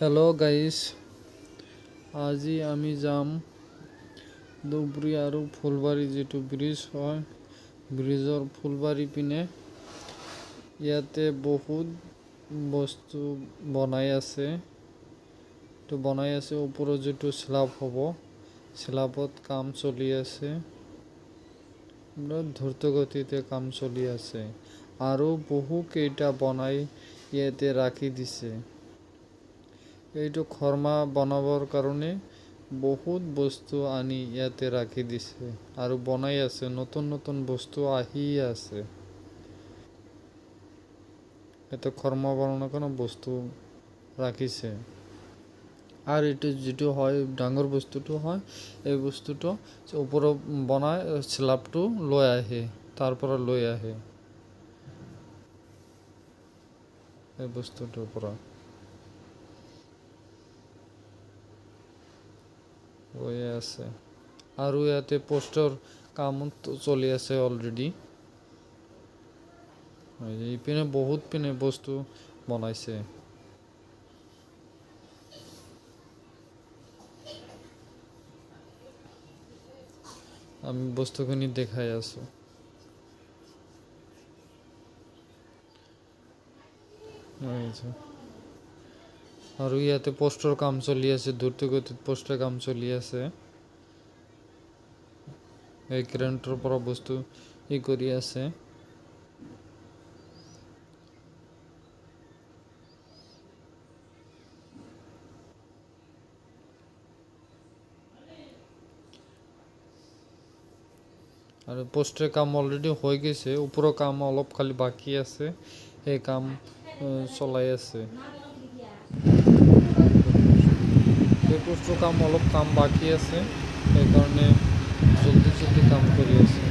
Hello guys, আজি আমি যাম ধুবুৰী আৰু ফুলবাৰী যিটো ব্ৰিজ হয়, ব্ৰিজৰ ফুলবাৰী পিনে। ইয়াতে বহুত বস্তু বনাই আছে। ওপৰত যিটো স্ল্যাব হ'ব, স্ল্যাবত কাম চলি আছে। দ্ৰুত গতিতে কাম চলি আছে আৰু বহু কেইটা বনাই ইয়াতে ৰাখি দিছে। এইটো খৰ্মা বনাবৰ কাৰণে বহুত বস্তু আনি ইয়াতে ৰাখি দিছে আৰু বনাই আছে। নতুন নতুন বস্তু আহি আছে। এটা খৰ্মা বনাবৰ কাৰণে বস্তু ৰাখিছে। আৰু এইটো যিটো হয়, ডাঙৰ বস্তুটো হয়, এই বস্তুটো ওপৰত বনাই স্ল্যাবটো লৈ আহে, তাৰ পৰা লৈ আহে এই বস্তুটোৰ পৰা গৈয়ে আছে। আৰু ইয়াতে পোষ্টৰ কাম চলি আছে অলৰেডি। ইপিনে বহুত পিনে বস্তু বনাইছে। আমি বস্তুখিনি দেখাই আছো। আৰু ইয়াতে পোষ্টৰ কাম চলি আছে, দ্ৰুত গতিত পোষ্টৰ কাম চলি আছে। এই ক্ৰেনটোৰ পৰা বস্তু কৰি আছে। আৰু পোষ্টৰ কাম অলৰেডি হৈ গৈছে, ওপৰৰ কাম অলপ খালি বাকী আছে। সেই কাম চলাই আছে। এই পোষ্টৰ কাম অলপ বাকী আছে, সেইকাৰণে জলদি কাম কৰি আছে।